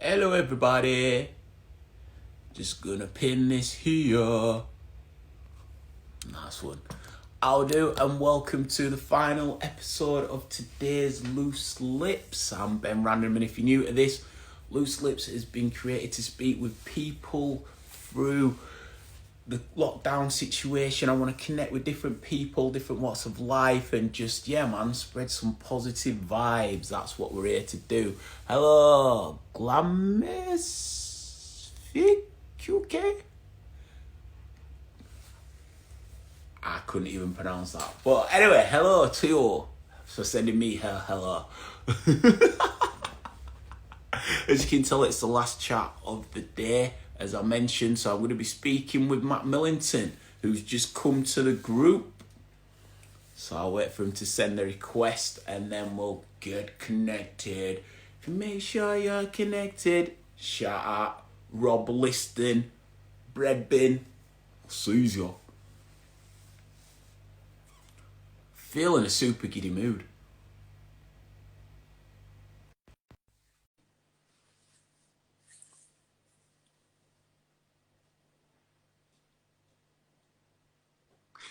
Hello everybody, just gonna pin this here. Nice one. I'll do, and welcome to the final episode of today's Loose Lips. I'm Ben Random, and if you're new to this, Loose Lips has been created to speak with people through the lockdown situation. I want to connect with different people, different walks of life, and just, yeah, man, spread some positive vibes. That's what we're here to do. Hello, Glamis UK? I couldn't even pronounce that. But anyway, hello to you for sending me hello. As you can tell, it's the last chat of the day, as I mentioned. So I'm going to be speaking with Matt Millington, who's just come to the group. So I'll wait for him to send the request and then we'll get connected. Make sure you're connected. Shout out Rob Liston, Bread Bin, sees you. Feeling a super giddy mood.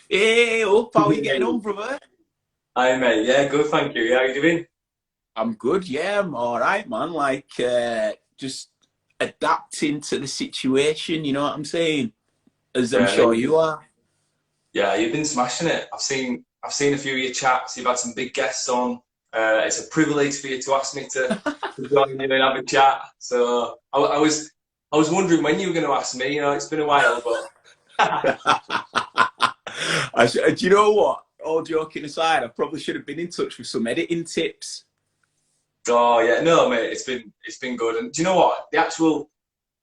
Hey, up, how are you getting on, brother? Hi mate, yeah, good, thank you. How you doing? I'm good, yeah, I'm alright, man. Just adapting to the situation, you know what I'm saying? As I'm sure Really? you are. Yeah, you've been smashing it. I've seen a few of your chats. You've had some big guests on. It's a privilege for you to ask me to join you and have a chat. So I was wondering when you were going to ask me. You know, it's been a while, but Do you know what? All joking aside, I probably should have been in touch with some editing tips. oh yeah, no mate, it's been good. And do you know what? The actual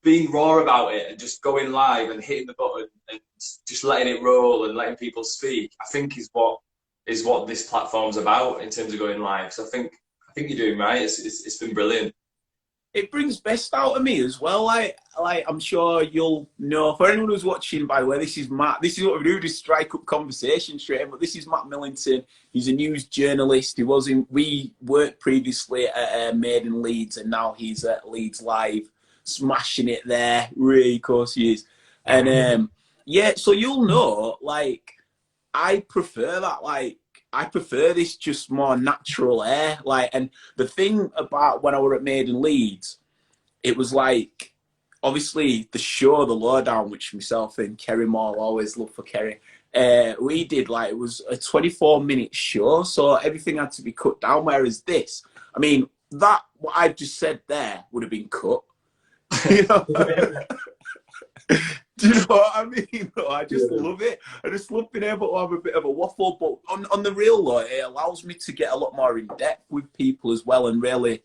being raw about it and just going live and hitting the button and just letting it roll and letting people speak, I think is what this platform's about in terms of going live. So I think you're doing right. It's been brilliant. It brings best out of me as well. Like I'm sure you'll know. For anyone who's watching, by the way, this is Matt. This is what we do: just strike up conversation straight in. But this is Matt Millington. He's a news journalist. He was in. We worked previously at Made in Leeds, and now he's at LeedsLive, smashing it there. Really, of course, he is. And yeah, so you'll know. Like I prefer that. Like I prefer this just more natural air. Like, and the thing about when I were at Made in Leeds, it was like obviously the show, the lowdown, which myself and Kerry Moore always love for Kerry. We did like it was a 24-minute show, so everything had to be cut down. Whereas this, I mean, that what I've just said there would have been cut. You know? Do you know what I mean? I just Yeah. love it. I just love being able to have a bit of a waffle. But on the real though, it allows me to get a lot more in depth with people as well and really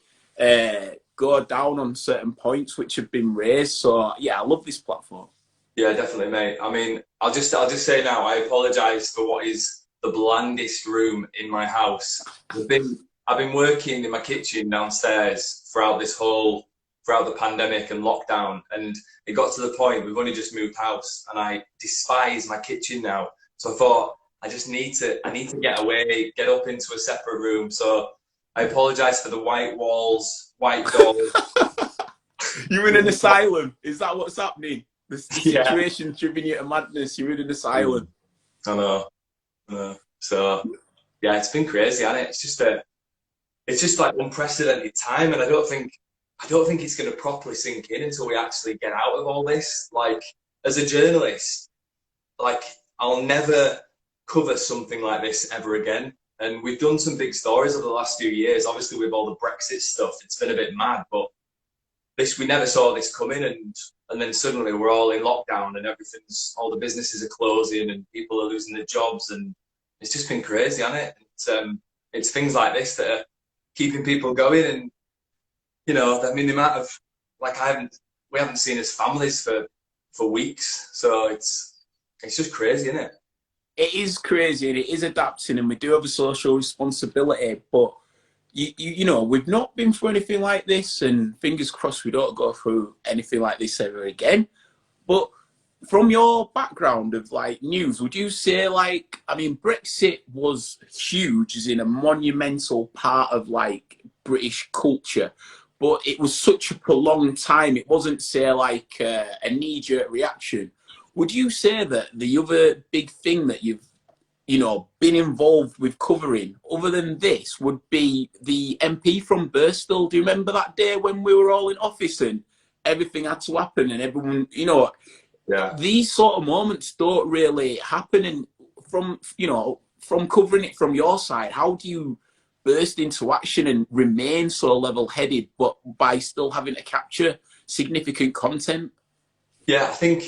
go down on certain points which have been raised. So yeah, I love this platform. Yeah, definitely, mate. I mean, I'll just say now, I apologise for what is the blandest room in my house. I've been working in my kitchen downstairs throughout the pandemic and lockdown, and it got to the point we've only just moved house, and I despise my kitchen now. So I thought I need to get away, get up into a separate room. So I apologise for the white walls, white doors. You're in an asylum. Is that what's happening? The Yeah, situation's driven you to madness. You're in an asylum. I know. I know. So yeah, it's been crazy, hasn't it? It's just like unprecedented time, and I don't think it's going to properly sink in until we actually get out of all this. Like as a journalist, like I'll never cover something like this ever again. And we've done some big stories over the last few years. Obviously, with all the Brexit stuff, it's been a bit mad, but this we never saw this coming, and then suddenly we're all in lockdown and all the businesses are closing and people are losing their jobs, and it's just been crazy, hasn't it? It's things like this that are keeping people going, and you know, I mean, the amount of like we haven't seen as families for weeks, so it's just crazy, isn't it? It is crazy and it is adapting, and we do have a social responsibility. But you know, we've not been through anything like this, and fingers crossed we don't go through anything like this ever again. But from your background of like news, would you say like, I mean, Brexit was huge, as in a monumental part of like British culture. But it was such a prolonged time. It wasn't, say, like a knee-jerk reaction. Would you say that the other big thing that you've, been involved with covering, other than this, would be the MP from Birstall? Do you remember that day when we were all in office and everything had to happen and everyone, Yeah. these sort of moments don't really happen. And from covering it from your side, how do you burst into action and remain so level-headed, but by still having to capture significant content? Yeah, I think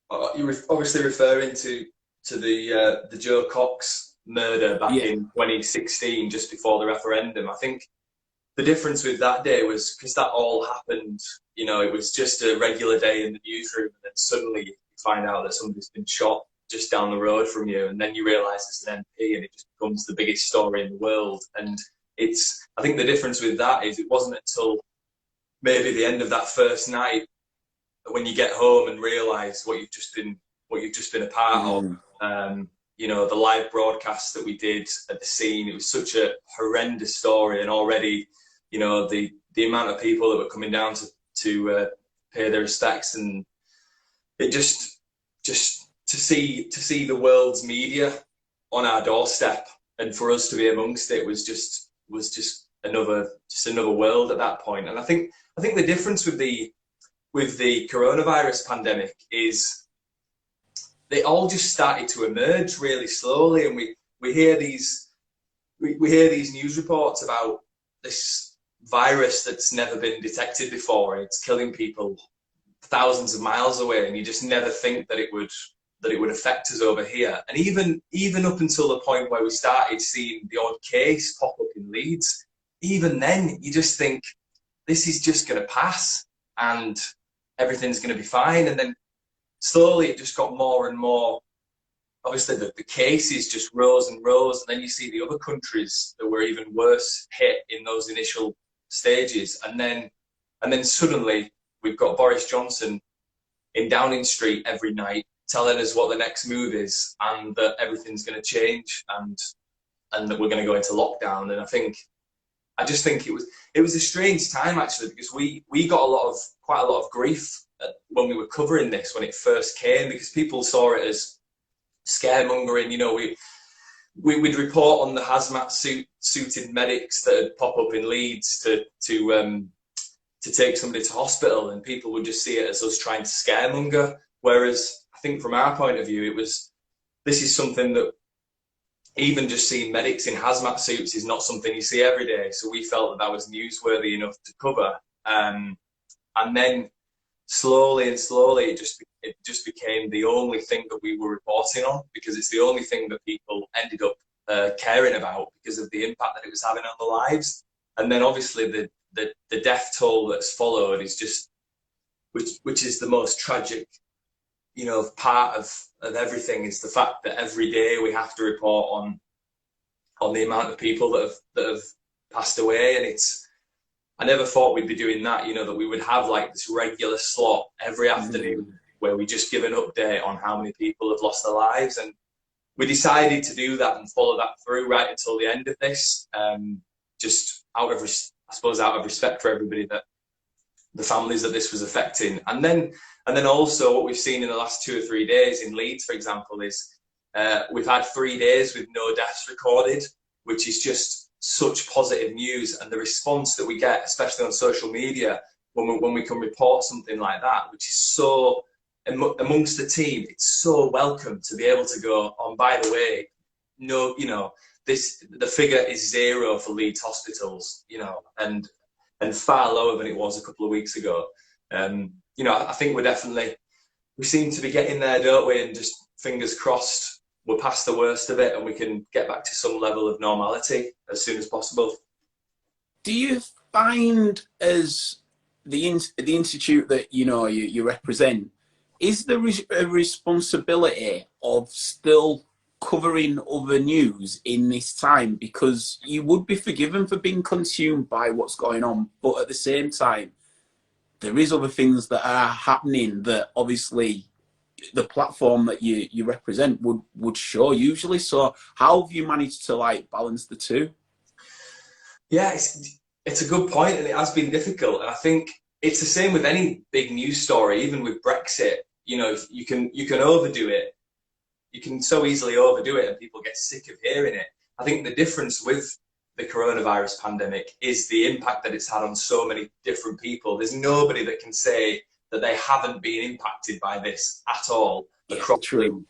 you're obviously referring to the Jo Cox murder back Yeah. in 2016, just before the referendum. I think the difference with that day was because that all happened, it was just a regular day in the newsroom, and then suddenly you find out that somebody's been shot just down the road from you, and then you realise it's an MP, and it just becomes the biggest story in the world. And I think the difference with that is it wasn't until maybe the end of that first night, when you get home and realise what you've just been a part of. The live broadcast that we did at the scene, it was such a horrendous story, and already, the amount of people that were coming down to pay their respects, and it just to see the world's media on our doorstep, and for us to be amongst it was just another world at that point. And I think the difference with the coronavirus pandemic is they all just started to emerge really slowly, and we hear these news reports about this virus that's never been detected before, and it's killing people thousands of miles away, and you just never think that it would affect us over here. And even up until the point where we started seeing the odd case pop up in Leeds, even then you just think this is just going to pass and everything's going to be fine. And then slowly it just got more and more. Obviously the cases just rose and rose, and then you see the other countries that were even worse hit in those initial stages, and then suddenly we've got Boris Johnson in Downing Street every night telling us what the next move is, and that everything's going to change, and that we're going to go into lockdown. And I just think it was a strange time, actually, because we got quite a lot of grief when we were covering this when it first came, because people saw it as scaremongering. We'd report on the hazmat suited medics that would pop up in Leeds to take somebody to hospital, and people would just see it as us trying to scaremonger. Whereas I think from our point of view, this is something that, even just seeing medics in hazmat suits is not something you see every day. So we felt that was newsworthy enough to cover. And then slowly and slowly, it just became the only thing that we were reporting on, because it's the only thing that people ended up caring about because of the impact that it was having on their lives. And then obviously the death toll that's followed is just, which is the most tragic, part of everything, is the fact that every day we have to report on the amount of people that have passed away. And I never thought we'd be doing that, that we would have like this regular slot every afternoon where we just give an update on how many people have lost their lives. And we decided to do that and follow that through right until the end of this, just out of respect for everybody, that the families that this was affecting. And then also what we've seen in the last 2 or 3 days in Leeds, for example, is we've had 3 days with no deaths recorded, which is just such positive news. And the response that we get, especially on social media, when we can report something like that, which is so, amongst the team, it's so welcome to be able to go on, by the way, no, the figure is 0 for Leeds hospitals, and far lower than it was a couple of weeks ago. I think we seem to be getting there, don't we? And just fingers crossed, we're past the worst of it and we can get back to some level of normality as soon as possible. Do you find, as the institute that you represent, is there a responsibility of still covering other news in this time? Because you would be forgiven for being consumed by what's going on, but at the same time, there is other things that are happening that obviously the platform that you represent would show usually. So how have you managed to balance the two? Yeah, it's a good point, and it has been difficult. And I think it's the same with any big news story, even with Brexit. You know, you can overdo it. You can so easily overdo it, and people get sick of hearing it. I think the difference with the coronavirus pandemic is the impact that it's had on so many different people. There's nobody that can say that they haven't been impacted by this at all across. True.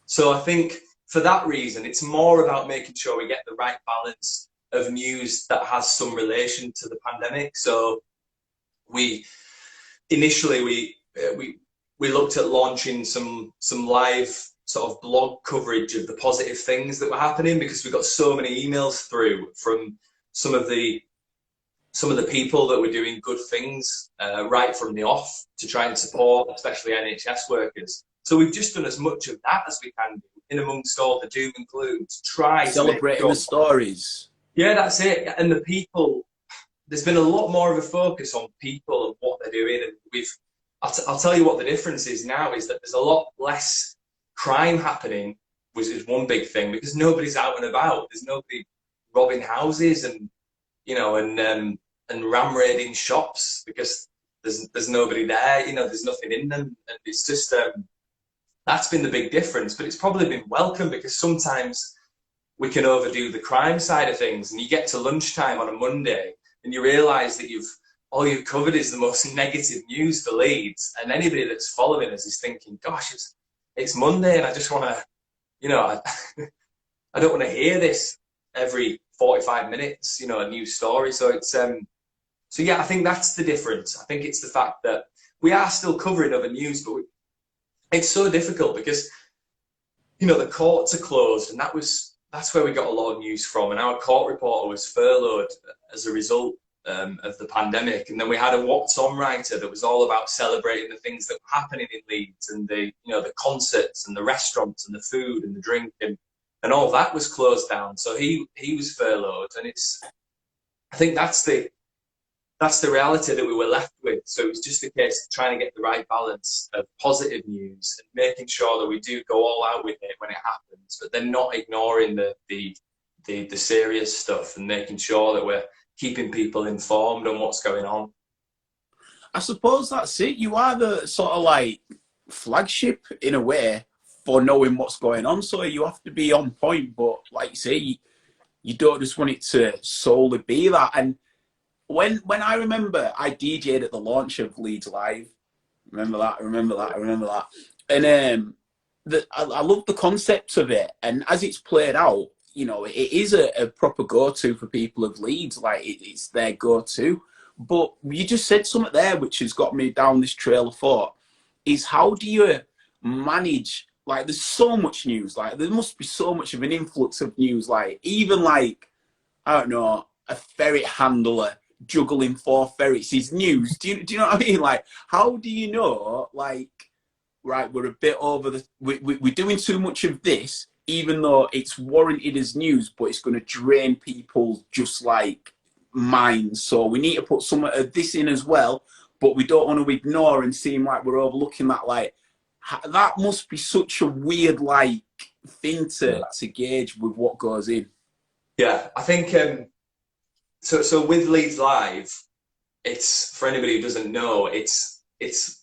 So I think for that reason, it's more about making sure we get the right balance of news that has some relation to the pandemic. So we initially we looked at launching some live sort of blog coverage of the positive things that were happening, because we got so many emails through from some of the people that were doing good things right from the off to try and support, especially NHS workers. So we've just done as much of that as we can do, in amongst all the doom and gloom, to try celebrating the stories. Yeah, that's it. And the people, there's been a lot more of a focus on people and what they're doing. And I'll tell you what the difference is now, is that there's a lot less crime happening, which is one big thing, because nobody's out and about. There's nobody robbing houses and, you know, and ram raiding shops because there's nobody there. You know, there's nothing in them, and it's just that's been the big difference. But it's probably been welcome, because sometimes we can overdo the crime side of things, and you get to lunchtime on a Monday and you realise that all you've covered is the most negative news for Leeds, and anybody that's following us is thinking, gosh, it's Monday and I just want to, you know, I don't want to hear this every 45 minutes, you know, a new story. So it's so yeah, I think that's the difference. I think it's the fact that we are still covering other news, but it's so difficult because, you know, the courts are closed, and that's where we got a lot of news from. And our court reporter was furloughed as a result of the pandemic. And then we had a What's On writer that was all about celebrating the things that were happening in Leeds, and the concerts and the restaurants and the food and the drink, and all that was closed down. So he was furloughed, and I think that's the reality that we were left with. So it was just a case of trying to get the right balance of positive news and making sure that we do go all out with it when it happens, but then not ignoring the serious stuff, and making sure that we're keeping people informed on what's going on. I suppose that's it. You are the sort of like flagship in a way for knowing what's going on. So you have to be on point, but like you say, you don't just want it to solely be that. And when I remember I DJ'd at the launch of LeedsLive, remember that. And I love the concept of it. And as it's played out, you know, it is a proper go-to for people of Leeds. Like, it's their go-to. But you just said something there which has got me down this trail of thought, is how do you manage, like, there's so much news, like, there must be so much of an influx of news, like, even like, I don't know, a ferret handler juggling 4 ferrets is news. Do you know what I mean? Like, how do you know, like, right, we're a bit over we're doing too much of this, even though it's warranted as news, but it's going to drain people's just like minds. So we need to put some of this in as well, but we don't want to ignore and seem like we're overlooking that. Like, that must be such a weird like thing to gauge with what goes in. Yeah, I think so with LeedsLive, it's, for anybody who doesn't know, it's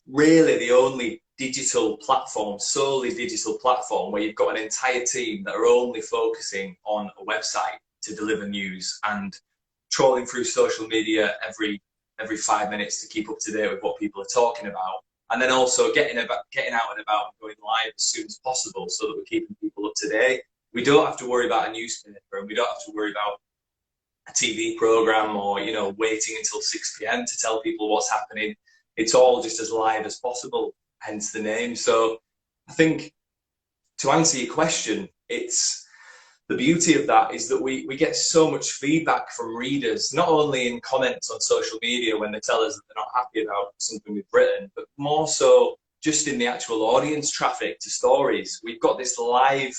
really the only digital platform, solely digital platform, where you've got an entire team that are only focusing on a website to deliver news and trawling through social media every 5 minutes to keep up to date with what people are talking about, and then also getting out and about and going live as soon as possible, so that we're keeping people up to date. We don't have to worry about a newspaper, and we don't have to worry about a TV program, or, you know, waiting until 6 p.m. to tell people what's happening. It's all just as live as possible, hence the name. So I think, to answer your question, it's the beauty of that is that we get so much feedback from readers, not only in comments on social media when they tell us that they're not happy about something we've written, but more so just in the actual audience traffic to stories. We've got this live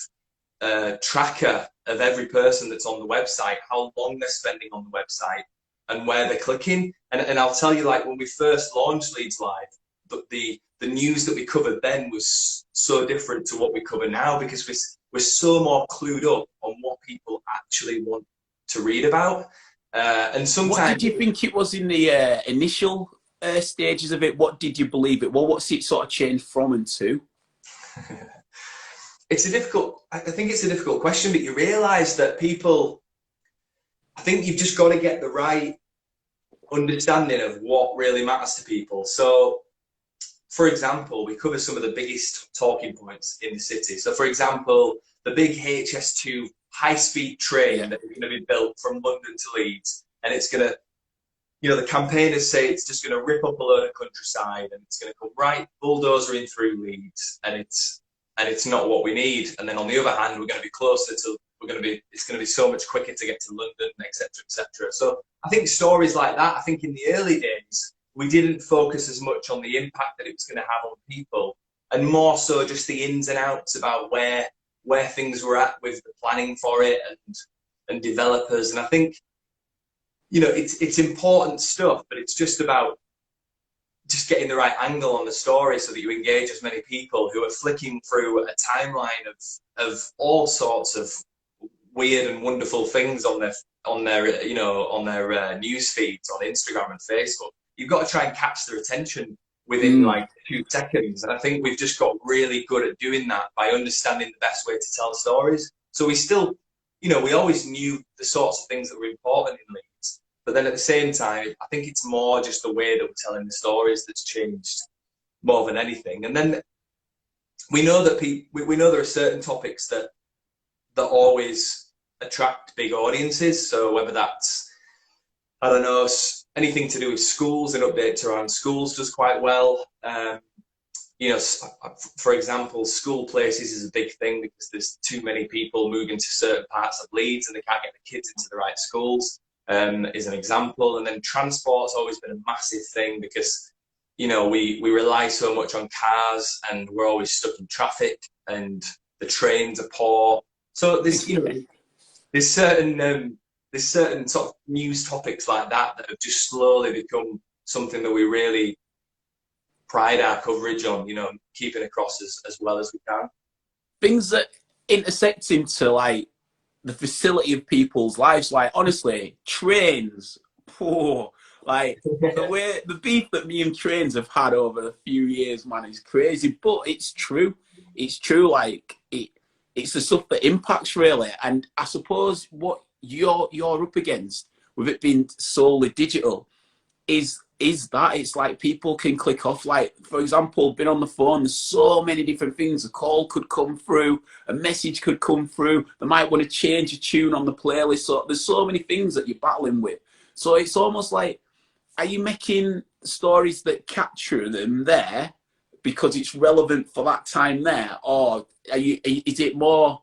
tracker of every person that's on the website, how long they're spending on the website and where they're clicking. And I'll tell you, like, when we first launched LeedsLive, the news that we covered then was so different to what we cover now, because we're so more clued up on what people actually want to read about. And What sometimes did you think it was in the initial stages of it? What did you believe it? Well, what's it sort of changed from and to? it's a difficult. I think it's a difficult question, but you realise that people. I think you've just got to get the right understanding of what really matters to people. So, for example, we cover some of the biggest talking points in the city. So, for example, the big HS2 high-speed train Yeah. that is going to be built from London to Leeds, and it's going to, the campaigners say it's just going to rip up a load of countryside, and it's going to come right bulldozering through Leeds, and it's not what we need. And then on the other hand, we're going to be closer to, it's going to be so much quicker to get to London, etc., etc. So I think stories like that. I think in the early days we didn't focus as much on the impact that it was going to have on people, and more so just the ins and outs about where things were at with the planning for it and developers. And I think it's important stuff, but it's just about just getting the right angle on the story so that you engage as many people who are flicking through a timeline of all sorts of weird and wonderful things on their news feeds on Instagram and Facebook. You've got to try and catch their attention within like 2 seconds, and I think we've just got really good at doing that by understanding the best way to tell stories. So we still, we always knew the sorts of things that were important in Leeds, but then at the same time, I think it's more just the way that we're telling the stories that's changed more than anything. And then we know that we know there are certain topics that always attract big audiences. So whether that's, I don't know, anything to do with schools and updates around schools does quite well. For example, school places is a big thing because there's too many people moving to certain parts of Leeds and they can't get the kids into the right schools, is an example. And then transport's always been a massive thing because, we rely so much on cars and we're always stuck in traffic and the trains are poor. So there's certain sort of news topics like that have just slowly become something that we really pride our coverage on, keeping across as well as we can. Things that intersect into like the facility of people's lives, like honestly, trains, poor. Like the beef that me and trains have had over a few years, man, is crazy. But it's true. It's true. Like it's the stuff that impacts really. And I suppose what you're up against with it being solely digital is that it's like people can click off. Like, for example, been on the phone, there's so many different things. A call could come through, a message could come through, they might want to change a tune on the playlist. So there's so many things that you're battling with. So it's almost like, are you making stories that capture them there because it's relevant for that time there, or is it more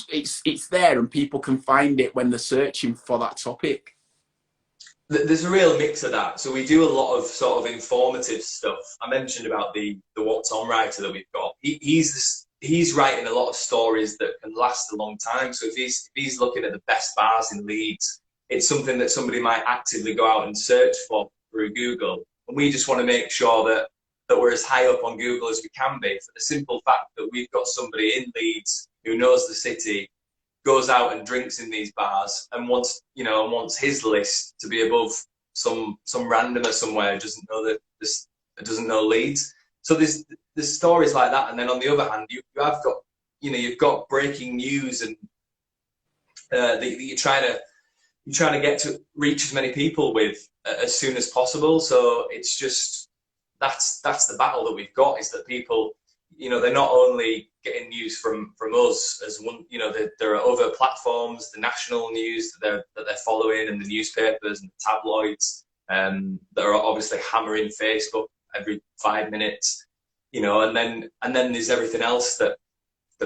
it's there and people can find it when they're searching for that topic? There's a real mix of that. So we do a lot of sort of informative stuff. I mentioned about the What's On writer that we've got. He's writing a lot of stories that can last a long time. So if he's looking at the best bars in Leeds, it's something that somebody might actively go out and search for through Google. And we just want to make sure that we're as high up on Google as we can be, for the simple fact that we've got somebody in Leeds who knows the city, goes out and drinks in these bars, and wants his list to be above some randomer somewhere who doesn't know that this doesn't know Leeds. So there's stories like that, and then on the other hand, you've got breaking news and that you're trying to get to reach as many people with as soon as possible. So it's just that's the battle that we've got, is that people, they're not only getting news from us as one, there are other platforms, the national news that they're following, and the newspapers and the tabloids that are obviously hammering Facebook every 5 minutes, and then there's everything else that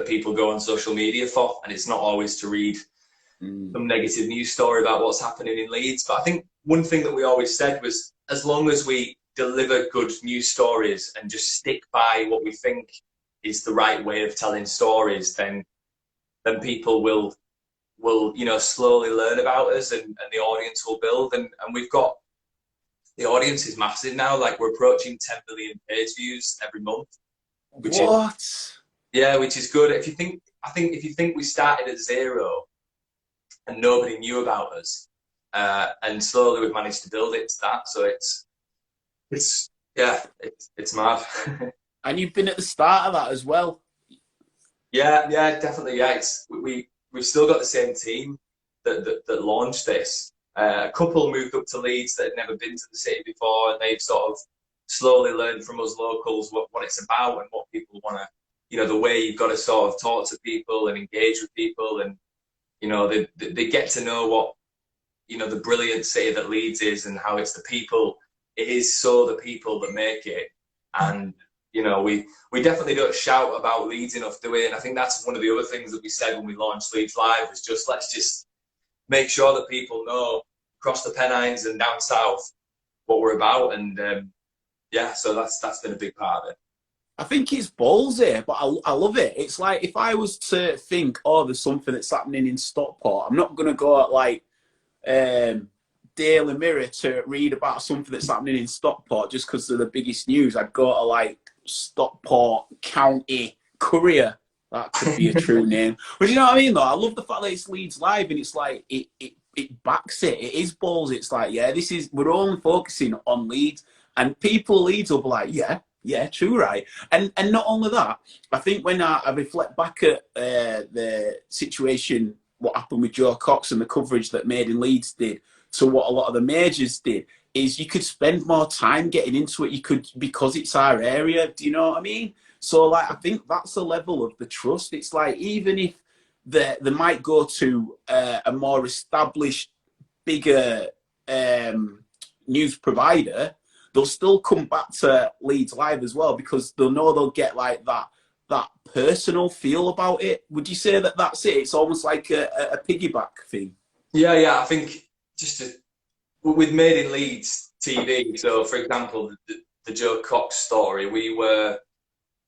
people go on social media for, and it's not always to read some negative news story about what's happening in Leeds. But I think one thing that we always said was, as long as we deliver good news stories and just stick by what we think is the right way of telling stories, then people will slowly learn about us, and the audience will build. And we've got, the audience is massive now. Like, we're approaching 10 million page views every month. Which is good. I think if you think we started at 0 and nobody knew about us, and slowly we've managed to build it to that. So it's mad. And you've been at the start of that as well. Yeah, definitely. Yeah, we've still got the same team that launched this. A couple moved up to Leeds that had never been to the city before, and they've sort of slowly learned from us locals what it's about and what people want to, the way you've got to sort of talk to people and engage with people, and they get to know what the brilliant city that Leeds is and how it's the people. It is so the people that make it, and we definitely don't shout about Leeds enough, do we? And I think that's one of the other things that we said when we launched LeedsLive was let's just make sure that people know across the Pennines and down south what we're about, and so that's been a big part of it. I think it's ballsy, but I love it. It's like if I was to think, oh, there's something that's happening in Stockport, I'm not going to go at like Daily Mirror to read about something that's happening in Stockport just because they're the biggest news. I'd go to like Stockport County Courier. That could be a true name. But you know what I mean, though? I love the fact that it's LeedsLive and it's like it backs it. It is balls. It's like, yeah, we're only focusing on Leeds, and people Leeds will be like, yeah, true, right? And not only that, I think when I reflect back at the situation, what happened with Jo Cox and the coverage that Made in Leeds did to what a lot of the majors did, is you could spend more time getting into it. You could, because it's our area. Do you know what I mean? So, like, I think that's the level of the trust. It's like, even if they might go to a more established, bigger news provider, they'll still come back to LeedsLive as well because they'll know they'll get like that personal feel about it. Would you say that that's it? It's almost like a piggyback thing. Yeah. I think with Made in Leeds TV. So, for example, the Jo Cox story,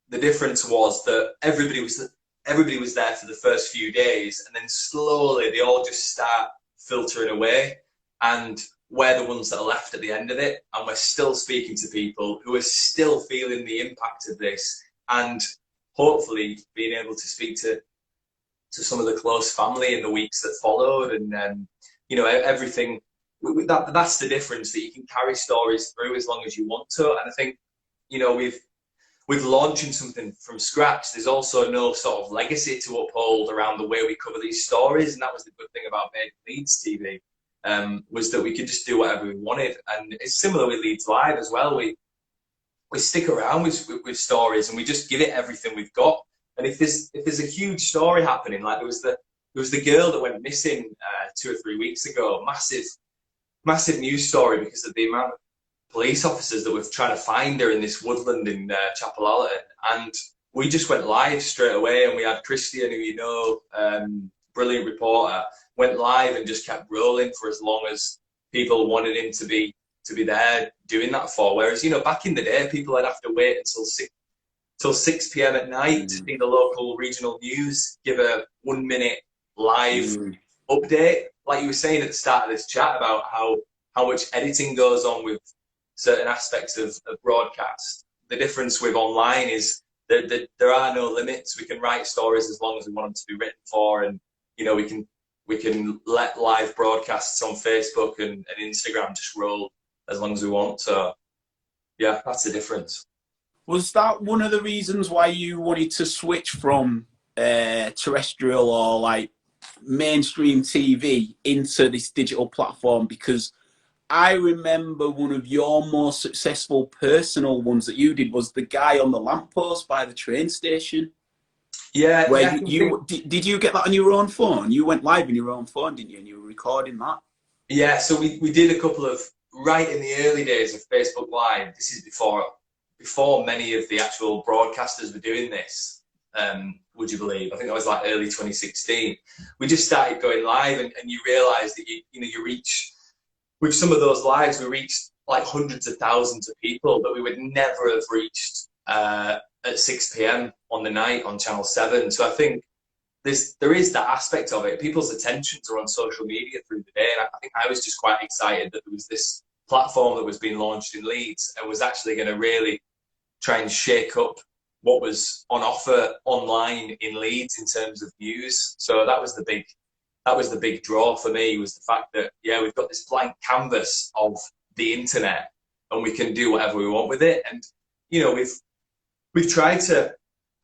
the difference was that everybody was there for the first few days, and then slowly they all just start filtering away, and we're the ones that are left at the end of it, and we're still speaking to people who are still feeling the impact of this, and hopefully being able to speak to some of the close family in the weeks that followed, and everything. That's the difference, that you can carry stories through as long as you want to. And I think with launching something from scratch, there's also no sort of legacy to uphold around the way we cover these stories, and that was the good thing about Made in Leeds TV, was that we could just do whatever we wanted. And it's similar with LeedsLive as well. We stick around with stories, and we just give it everything we've got. And if there's a huge story happening, like there was the girl that went missing 2 or 3 weeks ago, massive news story because of the amount of police officers that were trying to find her in this woodland in Chapel Allerton, and we just went live straight away, and we had Christian, who brilliant reporter, went live and just kept rolling for as long as people wanted him to be there doing that for. Whereas back in the day, people would have to wait until 6 p.m. at night to see the local regional news give a 1 minute live update, like you were saying at the start of this chat about how much editing goes on with certain aspects of broadcast. The difference with online is that there are no limits. We can write stories as long as we want them to be written for, and we can let live broadcasts on Facebook and Instagram just roll as long as we want. So yeah, that's the difference. Was that one of the reasons why you wanted to switch from terrestrial or like mainstream TV into this digital platform? Because I remember one of your more successful personal ones that you did was the guy on the lamppost by the train station. Yeah. Where did you get that on your own phone? You went live on your own phone, didn't you? And you were recording that. Yeah, so we did a couple of, right in the early days of Facebook Live. This is before many of the actual broadcasters were doing this. Would you believe? I think that was like early 2016. We just started going live, and you realise that you reach, with some of those lives, we reached like hundreds of thousands of people that we would never have reached at 6 p.m. on the night on Channel 7. So I think there is that aspect of it. People's attentions are on social media through the day, and I think I was just quite excited that there was this platform that was being launched in Leeds and was actually going to really try and shake up what was on offer online in Leeds in terms of news. So that was the that was the big draw for me, was the fact that, yeah, we've got this blank canvas of the internet and we can do whatever we want with it. And, you know, we've tried to,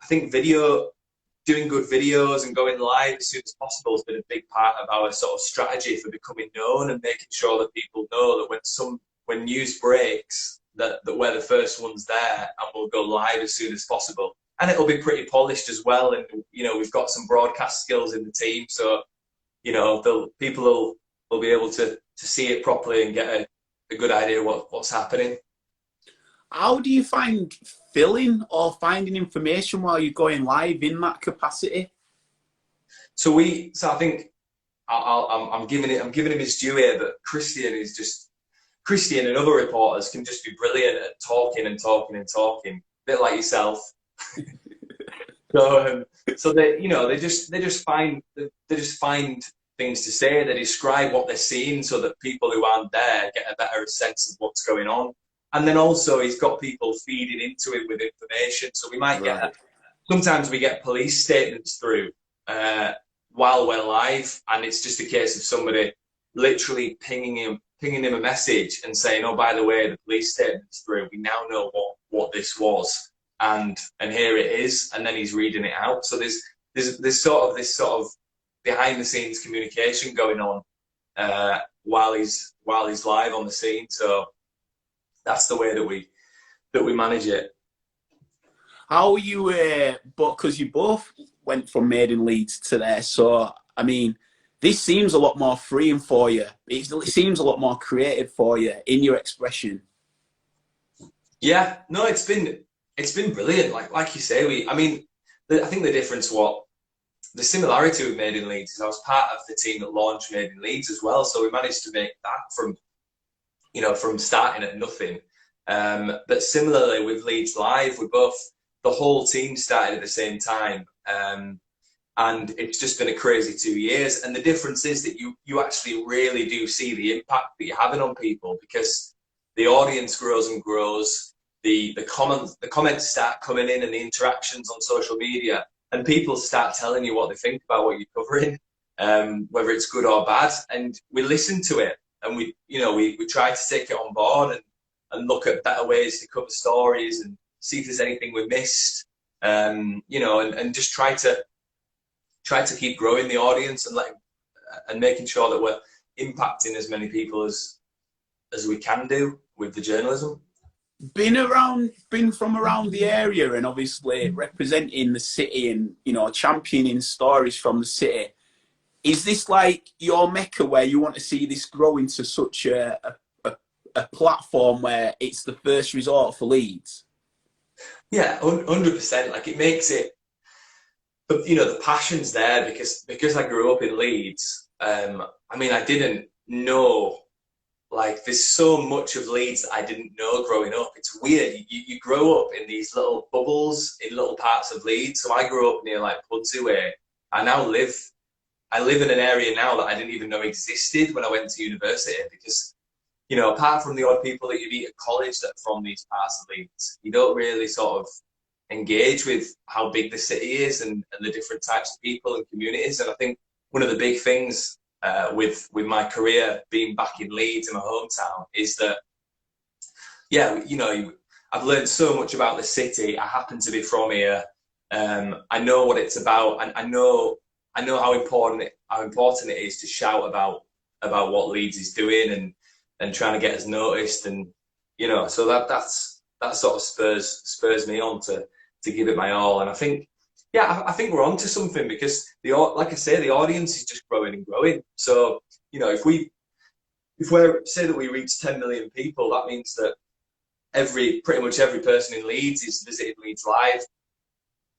I think doing good videos and going live as soon as possible has been a big part of our sort of strategy for becoming known and making sure that people know that when news breaks, that we're the first ones there, and we'll go live as soon as possible. And it'll be pretty polished as well. And, you know, we've got some broadcast skills in the team. So, you know, people will be able to see it properly and get a good idea what's happening. How do you find filling or finding information while you're going live in that capacity? So I think I'm giving him his due here, but Christian and other reporters can just be brilliant at talking and talking and talking, a bit like yourself. So they, you know, they just find things to say. They describe what they're seeing so that people who aren't there get a better sense of what's going on. And then also he's got people feeding into it with information. So we might sometimes we get police statements through while we're live, and it's just a case of somebody literally pinging him a message and saying, oh, by the way, the police statement's through. We now know what this was, and here it is. And then he's reading it out. So there's sort of behind the scenes communication going on while he's live on the scene. So that's the way that we manage it. How are you, because you both went from Made in Leeds to there, so, I mean, this seems a lot more freeing for you. It seems a lot more creative for you in your expression. Yeah, no, it's been brilliant. Like you say, I think the similarity with Made in Leeds is I was part of the team that launched Made in Leeds as well. So we managed to make that from starting at nothing. But similarly with LeedsLive, the whole team started at the same time. And it's just been a crazy 2 years. And the difference is that you actually really do see the impact that you're having on people, because the audience grows and grows. The comments start coming in, and the interactions on social media, and people start telling you what they think about what you're covering, whether it's good or bad. And we listen to it, and we try to take it on board and look at better ways to cover stories and see if there's anything we missed, and just try to keep growing the audience and making sure that we're impacting as many people as we can do with the journalism. Been from around the area, and obviously representing the city and, you know, championing stories from the city. Is this like your mecca where you want to see this grow into such a platform where it's the first resort for Leeds? Yeah, 100%. Like, it makes it, but you know, the passion's there because I grew up in Leeds. I didn't know, like, there's so much of Leeds that I didn't know growing up. It's weird. You grow up in these little bubbles in little parts of Leeds. So I grew up near like Pudsey Way. I live in an area now that I didn't even know existed when I went to university, because, you know, apart from the odd people that you meet at college that are from these parts of Leeds, you don't really sort of engage with how big the city is and the different types of people and communities. And I think one of the big things with my career being back in Leeds, in my hometown, is that, yeah, you know, I've learned so much about the city. I happen to be from here. I know what it's about, and I know how important it is to shout about what Leeds is doing and trying to get us noticed, and, you know, so that sort of spurs me on to give it my all. And I think, yeah, I think we're onto something, because like I say, the audience is just growing and growing. So, you know, if we say that we reach 10 million people, that means that pretty much every person in Leeds is visiting LeedsLive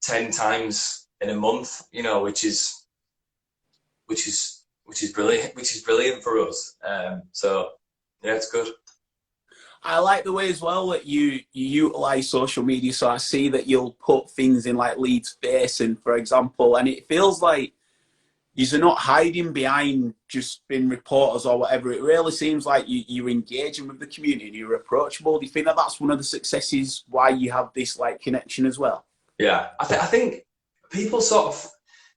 10 times in a month, you know, which is brilliant for us. So yeah, it's good. I like the way as well that you utilize social media. So I see that you'll put things in like Leeds Face, and for example, and it feels like you're not hiding behind just being reporters or whatever. It really seems like you're engaging with the community and you're approachable. Do you think that that's one of the successes why you have this like connection as well? Yeah, I think people sort of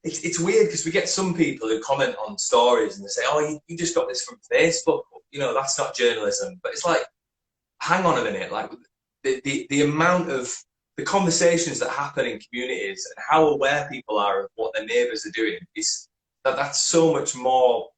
it's weird because we get some people who comment on stories and they say, "Oh, you just got this from Facebook." You know, that's not journalism. But it's like, hang on a minute, like the amount of the conversations that happen in communities and how aware people are of what their neighbours are doing is that's so much more,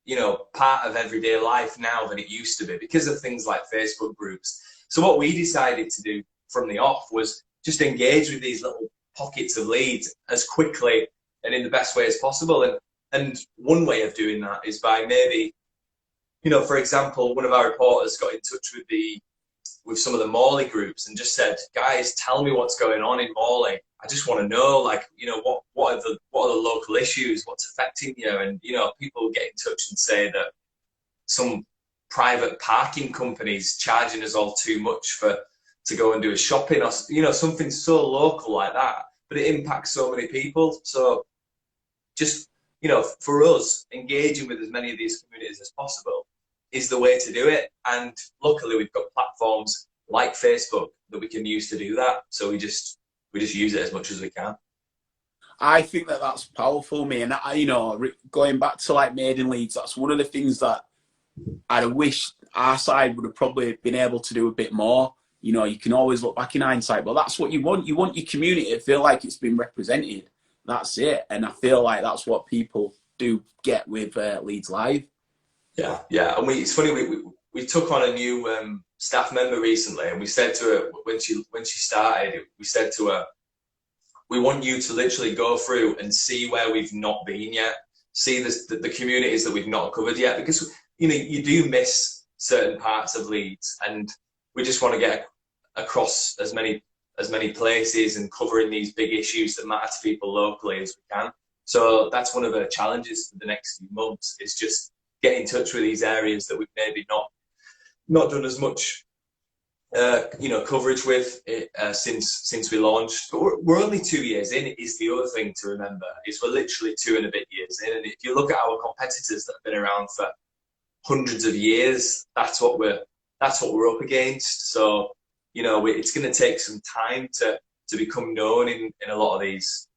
you know, part of everyday life now than it used to be because of things like Facebook groups. So what we decided to do from the off was just engage with these little pockets of leads as quickly and in the best way as possible. And one way of doing that is by maybe, you know, for example, one of our reporters got in touch with some of the Morley groups and just said, "Guys, tell me what's going on in Morley. I just want to know, like, you know, what are the local issues, what's affecting you?" And, you know, people get in touch and say that some private parking companies charging us all too much to go and do a shopping, or, you know, something so local like that, but it impacts so many people. So just, you know, for us, engaging with as many of these communities as possible is the way to do it. And luckily we've got platforms like Facebook that we can use to do that. So we just use it as much as we can. I think that that's powerful, man. And you know, going back to like Made in Leeds, that's one of the things that I wish our side would have probably been able to do a bit more. You know, you can always look back in hindsight, but that's what you want. You want your community to feel like it's been represented. That's it. And I feel like that's what people do get with LeedsLive. Yeah, yeah. And it's funny, we took on a new staff member recently, and we said to her when she started, we said to her, "We want you to literally go through and see where we've not been yet, see the communities that we've not covered yet, because, you know, you do miss certain parts of Leeds, and we just want to get across as many places and covering these big issues that matter to people locally as we can." So that's one of the challenges for the next few months, is just get in touch with these areas that we've maybe not done as much you know, coverage with since we launched. But we're only 2 years in. Is the other thing to remember, is we're literally 2 and a bit years in, and if you look at our competitors that have been around for hundreds of years, that's what we're up against. So, you know, it's going to take some time to become known in a lot of these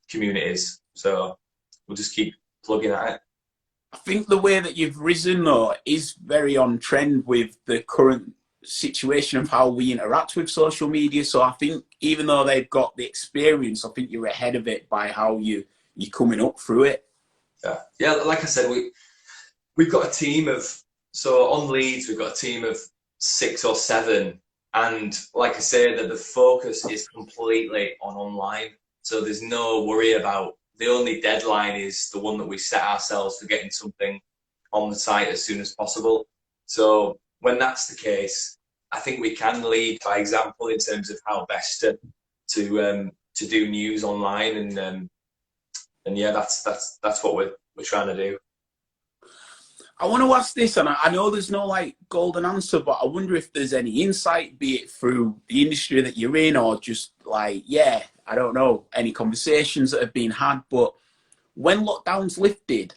communities. So we'll just keep plugging at it. I think the way that you've risen, though, is very on trend with the current situation of how we interact with social media. So I think even though they've got the experience, I think you're ahead of it by how you're coming up through it. Yeah, like I said, we've got a team of, so on Leeds, we've got a team of 6 or 7. And like I say, that the focus is completely on online. So there's no worry about, the only deadline is the one that we set ourselves for getting something on the site as soon as possible. So when that's the case, I think we can lead by example in terms of how best to do news online, and yeah, that's what we're trying to do. I want to ask this, and I know there's no like golden answer, but I wonder if there's any insight, be it through the industry that you're in, or just like, yeah, I don't know, any conversations that have been had. But when lockdown's lifted,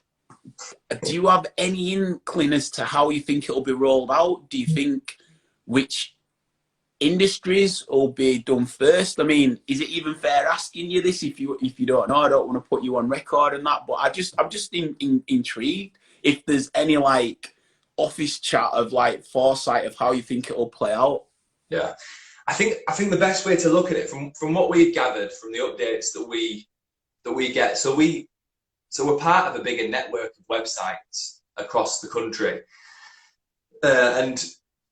do you have any inkling as to how you think it'll be rolled out? Do you think which industries will be done first? I mean, is it even fair asking you this if you don't know? I don't want to put you on record and that, but I'm just intrigued if there's any like office chat of like foresight of how you think it'll play out. Yeah, I think the best way to look at it from what we've gathered from the updates that we get. So we're part of a bigger network of websites across the country, and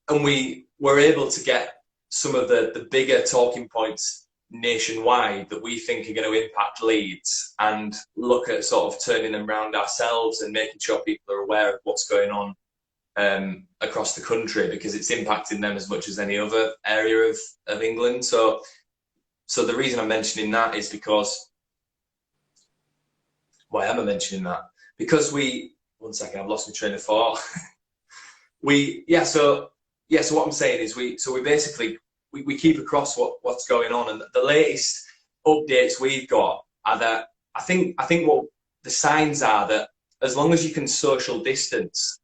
we were able to get some of the bigger talking points nationwide that we think are going to impact Leeds, and look at sort of turning them around ourselves and making sure people are aware of what's going on across the country, because it's impacting them as much as any other area of England. So the reason I'm mentioning that is because, why am I mentioning that? Because one second, I've lost my train of thought. So what I'm saying is we basically keep across what's going on, and the latest updates we've got are that I think what the signs are that as long as you can social distance,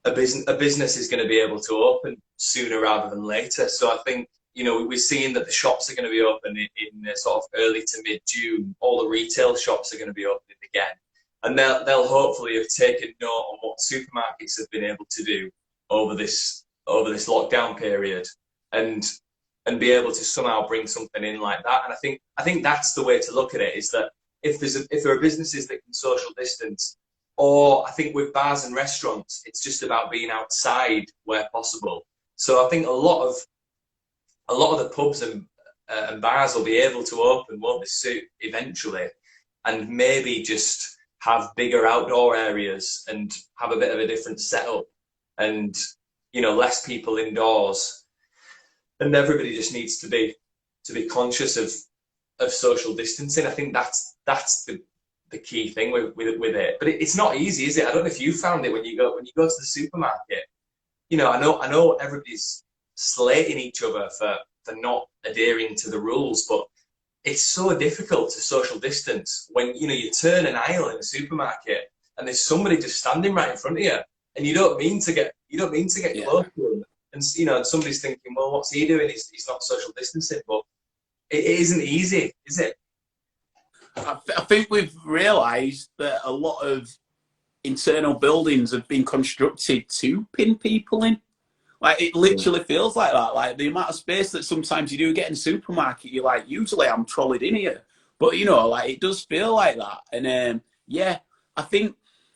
a business is going to be able to open sooner rather than later. So I think, you know, we're seeing that the shops are going to be open in sort of early to mid-June. All the retail shops are going to be opening again. And they'll hopefully have taken note on what supermarkets have been able to do over this lockdown period, and be able to somehow bring something in like that. And I think that's the way to look at it, is that if there are businesses that can social distance, or I think with bars and restaurants, it's just about being outside where possible. So I think a lot of the pubs and bars will be able to open, won't they, soon, eventually, and maybe just have bigger outdoor areas and have a bit of a different setup, and, you know, less people indoors. And everybody just needs to be conscious of social distancing. I think that's the key thing with it. But it's not easy, is it? I don't know if you found it when you go to the supermarket. You know, I know everybody's slating each other for not adhering to the rules, but it's so difficult to social distance when, you know, you turn an aisle in a supermarket and there's somebody just standing right in front of you, and you don't mean to get close to them. And, you know, somebody's thinking, well, what's he doing? He's not social distancing. But it isn't easy, is it? I think we've realised that a lot of internal buildings have been constructed to pin people in. Like, it literally feels like that. Like, the amount of space that sometimes you do get in a supermarket, you're like, usually I'm trolleyed in here. But, you know, like, it does feel like that. And, yeah, I think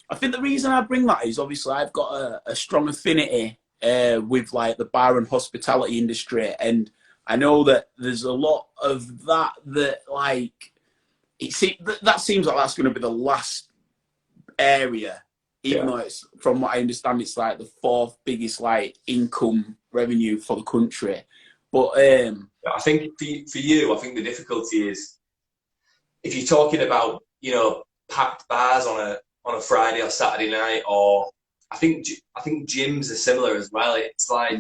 the reason I bring that is, obviously, I've got a strong affinity with, like, the bar and hospitality industry. And I know that there's a lot of that, like, that seems like that's going to be the last area. Even though it's, from what I understand, it's like the 4th biggest, like, income revenue for the country. But I think for you, I think the difficulty is if you're talking about, you know, packed bars on a Friday or Saturday night, or I think gyms are similar as well. It's like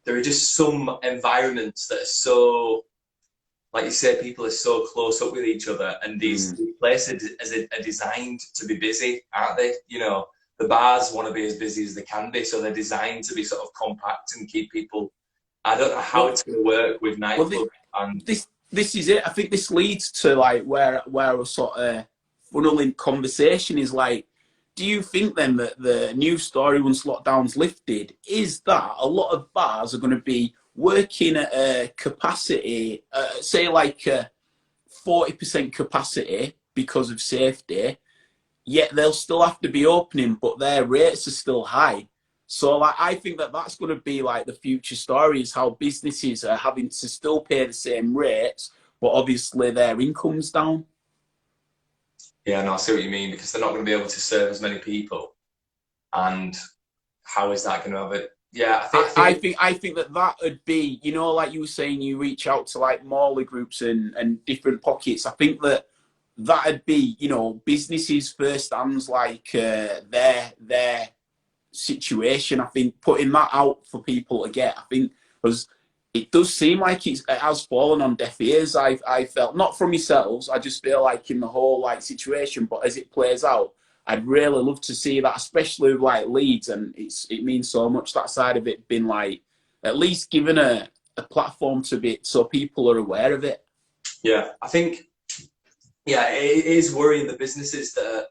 there are just some environments that are so, like you said, people are so close up with each other, and these places are designed to be busy, aren't they? You know, the bars want to be as busy as they can be, so they're designed to be sort of compact and keep people. I don't know how it's going to work with nightclubs. And this is it. I think this leads to, like, where a sort of funneling conversation is, like, do you think then that the news story once lockdown's lifted is that a lot of bars are going to be working at a capacity, say like 40% capacity because of safety, yet they'll still have to be opening, but their rates are still high? So, like, I think that that's going to be, like, the future story, is how businesses are having to still pay the same rates, but obviously their income's down. Yeah, no, I see what you mean, because they're not going to be able to serve as many people. And how is that going to have it? Yeah, I think that would be, you know, like you were saying, you reach out to, like, Morley groups and different pockets. I think that'd be, you know, businesses first hands, like, their situation. I think putting that out for people to get, I think, because it does seem like it has fallen on deaf ears. I felt, not from yourselves, I just feel like in the whole, like, situation, but as it plays out, I'd really love to see that, especially with, like, Leeds, and it means so much, that side of it, been, like, at least given a platform to be, so people are aware of it. Yeah, I think, yeah, it is worrying the businesses that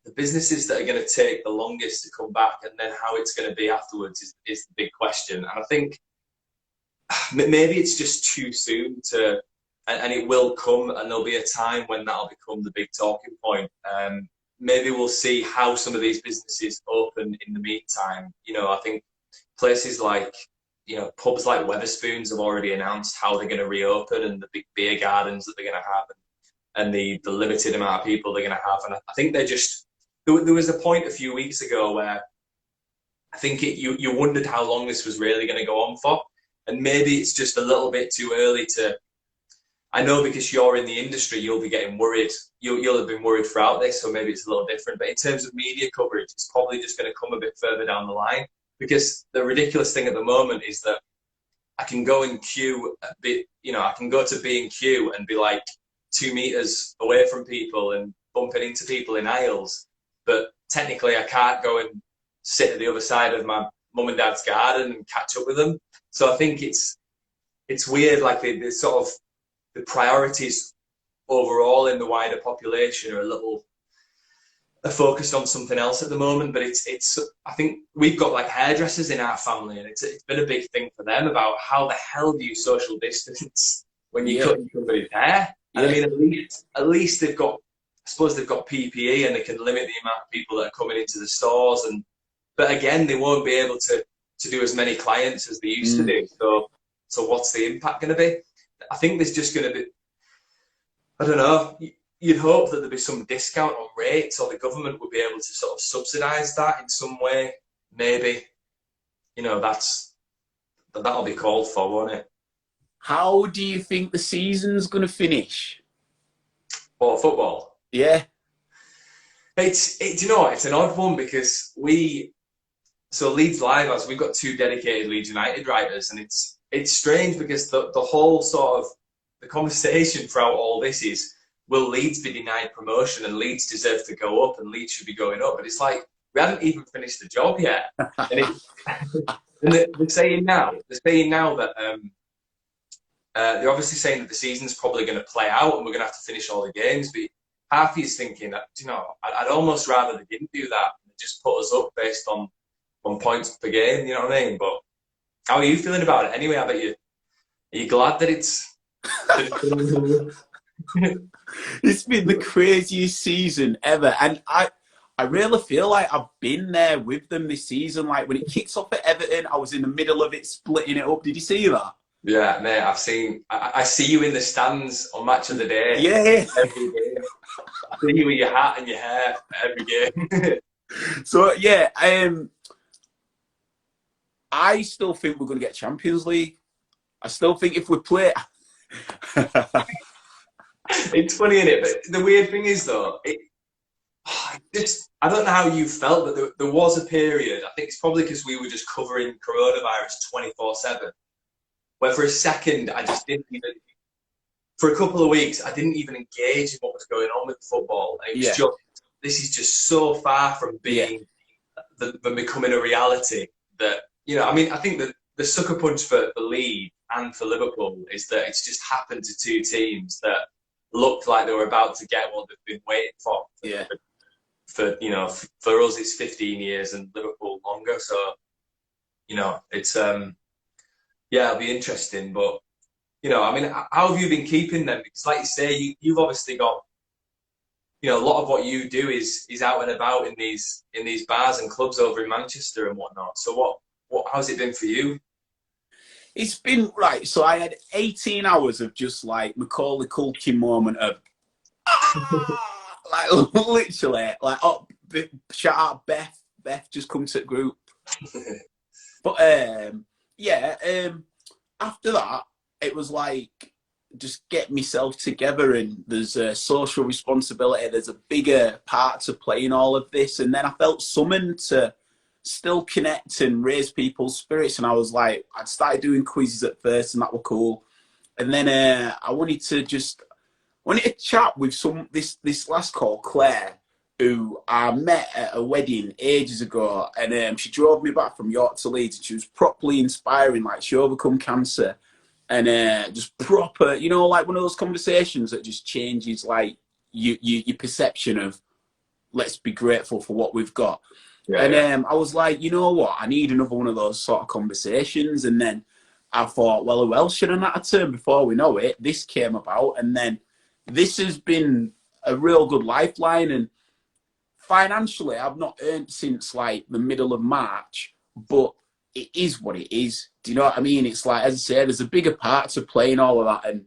are going to take the longest to come back, and then how it's going to be afterwards is the big question. And I think maybe it's just too soon to, and it will come, and there'll be a time when that'll become the big talking point. Maybe we'll see how some of these businesses open in the meantime. You know, I think places like, you know, pubs like Wetherspoons have already announced how they're going to reopen, and the big beer gardens that they're going to have, and the limited amount of people they're going to have. And I think they're just, there was a point a few weeks ago where I think you wondered how long this was really going to go on for. And maybe it's just a little bit too early to, I know because you're in the industry, you'll be getting worried. You'll have been worried throughout this, so maybe it's a little different. But in terms of media coverage, it's probably just going to come a bit further down the line. Because the ridiculous thing at the moment is that I can go and queue a bit, you know, I can go to B&Q and be like 2 meters away from people and bumping into people in aisles. But technically I can't go and sit at the other side of my mum and dad's garden and catch up with them. So I think it's it's weird, like the sort of the priorities overall in the wider population are a little are focused on something else at the moment. But it's I think we've got like hairdressers in our family, and it's been a big thing for them about how the hell do you social distance when you're cutting somebody's hair. And I mean, at least they've got, I suppose they've got PPE and they can limit the amount of people that are coming into the stores. And but again, they won't be able to do as many clients as they used to do. So what's the impact going to be? I think there's just going to be, I don't know. You'd hope that there'd be some discount on rates, or the government would be able to sort of subsidise that in some way. Maybe, you know, that'll be called for, won't it? How do you think the season's going to finish? Or football? Yeah. You know what? It's an odd one because so LeedsLive, we've got 2 dedicated Leeds United writers, and it's strange because the whole sort of the conversation throughout all this is, will Leeds be denied promotion and Leeds deserve to go up and Leeds should be going up? But it's like, we haven't even finished the job yet. And, they're saying now that they're obviously saying that the season's probably going to play out and we're going to have to finish all the games. But half of you's thinking that, you know, I'd almost rather they didn't do that and just put us up based on points per game, you know what I mean? But how are you feeling about it anyway? I bet are you glad that it's It's been the craziest season ever, and I really feel like I've been there with them this season. Like when it kicks off at Everton, I was in the middle of it, splitting it up. Did you see that? Yeah, mate, I see you in the stands on Match of the Day. Yeah. Every game. I see you with your hat and your hair every game. So yeah, I still think we're going to get Champions League. I still think if we play. It's funny, isn't it? But the weird thing is, though, I don't know how you felt, but there was a period, I think it's probably because we were just covering coronavirus 24/7, where for a second, I just didn't even, for a couple of weeks, I didn't even engage in what was going on with football. It was just, this is just so far from being, than becoming a reality that, you know, I mean, I think that the sucker punch for Leeds and for Liverpool is that it's just happened to 2 teams that looked like they were about to get what they've been waiting for. For you know, for us it's 15 years and Liverpool longer. So, you know, it's it'll be interesting. But you know, I mean, how have you been keeping them? Because like you say, you've obviously got, you know, a lot of what you do is out and about in these bars and clubs over in Manchester and whatnot. So how's it been for you? It's been right. So I had 18 hours of just like Macaulay Culkin moment of like literally like, oh, shout out Beth just come to the group. But after that it was like just get myself together, and there's a social responsibility, there's a bigger part to play in all of this. And then I felt summoned to still connect and raise people's spirits, and I was like, I'd started doing quizzes at first and that were cool, and then I wanted to chat with this last called Claire, who I met at a wedding ages ago, and she drove me back from York to Leeds, and she was properly inspiring. Like, she overcome cancer, and just proper, you know, like one of those conversations that just changes like your perception of, let's be grateful for what we've got. I was like, you know what, I need another one of those sort of conversations. And then I thought, well, who else should I not have turned before we know it? This came about, and then this has been a real good lifeline. And financially, I've not earned since like the middle of March, but it is what it is. Do you know what I mean? It's like, as I say, there's a bigger part to playing all of that, and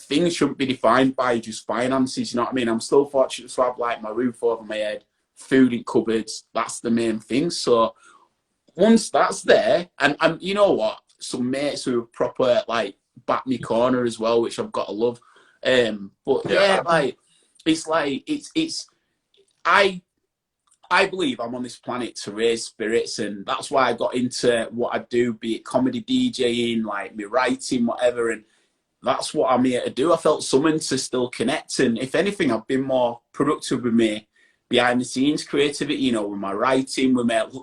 things shouldn't be defined by just finances. You know what I mean? I'm still fortunate to have like my roof over my head, food in cupboards. That's the main thing. So once that's there, and you know what, some mates who are proper like back me corner as well, which I've got to love. Like I believe I'm on this planet to raise spirits, and that's why I got into what I do, be it comedy, DJing, like me writing, whatever, and that's what I'm here to do. I felt summoned to still connect, and if anything, I've been more productive with me behind the scenes creativity, you know, with my writing,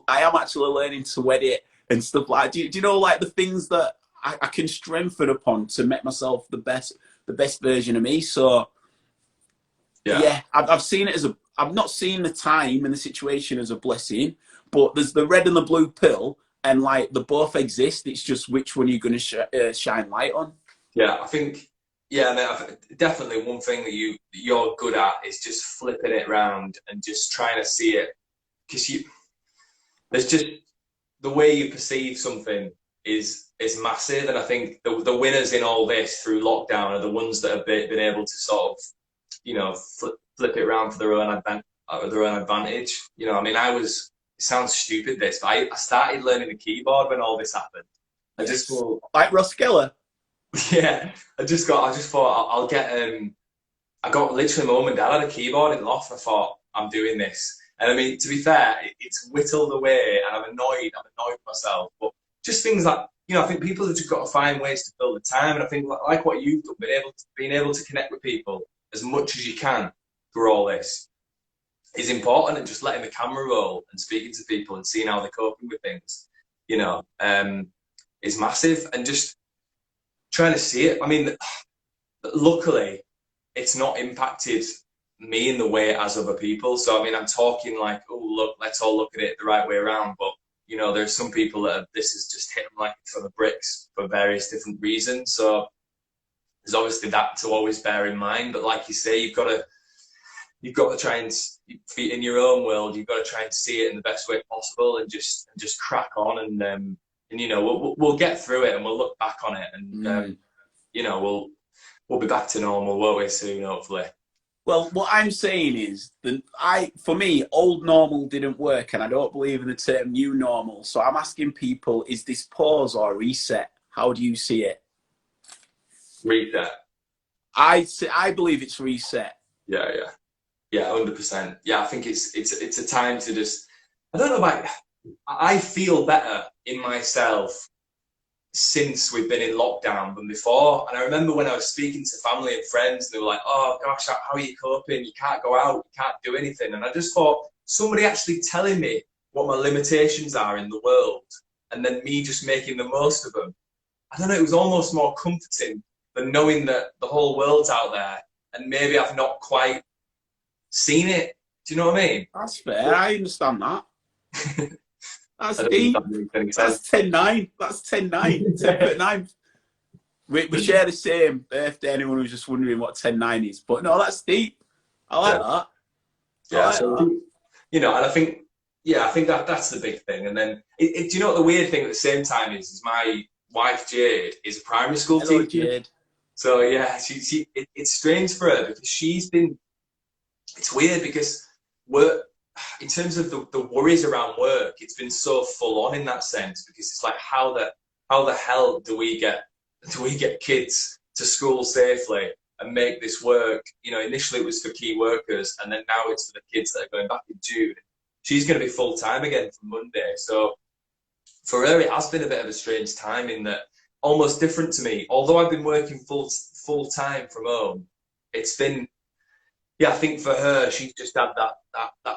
I am actually learning to edit and stuff like that. Do you know, like the things that I can strengthen upon to make myself the best version of me. So yeah, I've seen it as I've not seen the time and the situation as a blessing, but there's the red and the blue pill, and like they both exist. It's just which one you're going to shine light on. Yeah, I think, yeah, mate, definitely one thing that you're good at is just flipping it around and just trying to see it, because there's just the way you perceive something is massive, and I think the winners in all this through lockdown are the ones that have been able to sort of, you know, flip it around for their own advantage. You know, I mean, it sounds stupid this, but I started learning the keyboard when all this happened. I just thought, like Ross Geller. Yeah, I just thought I'll get I got literally my mum and dad had a keyboard in the loft, and I thought, I'm doing this. And I mean, to be fair, it's whittled away, and I'm annoyed myself. But just things like, you know, I think people have just got to find ways to fill the time. And I think like what you've done, being able to connect with people as much as you can through all this is important, and just letting the camera roll and speaking to people and seeing how they're coping with things, you know, is massive. And just trying to see it. I mean, luckily, it's not impacted me in the way it has other people. So, I mean, I'm talking like, oh, look, let's all look at it the right way around. But, you know, there's some people that this has just hit them like for the bricks for various different reasons. So there's obviously that to always bear in mind. But like you say, you've got to try and, in your own world, you've got to try and see it in the best way possible, and just crack on. And you know, we'll get through it, and we'll look back on it, and you know, we'll be back to normal, won't we, soon, hopefully. Well, what I'm saying is that for me, old normal didn't work, and I don't believe in the term new normal. So I'm asking people, is this pause or reset? How do you see it? Reset. I believe it's reset. Yeah, 100%. Yeah, I think it's a time to just, I don't know about, I feel better in myself since we've been in lockdown than before. And I remember when I was speaking to family and friends, and they were like, oh gosh, how are you coping? You can't go out, you can't do anything. And I just thought, somebody actually telling me what my limitations are in the world, and then me just making the most of them. I don't know, it was almost more comforting than knowing that the whole world's out there, and maybe I've not quite seen it. Do you know what I mean? That's fair. I understand that. That's deep. That's 10-9. That's 10-9. 10-9. We share the same birthday. Anyone who's just wondering what 10-9 is. But no, that's deep. I like that. Yeah, so, you know, and I think that's the big thing. And then, do you know what the weird thing at the same time is my wife, Jade, is a primary school Hello, teacher. Jade. So, yeah, it's strange for her, because it's weird because in terms of the worries around work, it's been so full on in that sense, because it's like, how the hell do we get kids to school safely and make this work? You know, initially it was for key workers, and then now it's for the kids that are going back in June. She's going to be full time again from Monday. So for her, it has been a bit of a strange time, in that almost different to me. Although I've been working full time from home, it's been, yeah, I think for her, she's just had that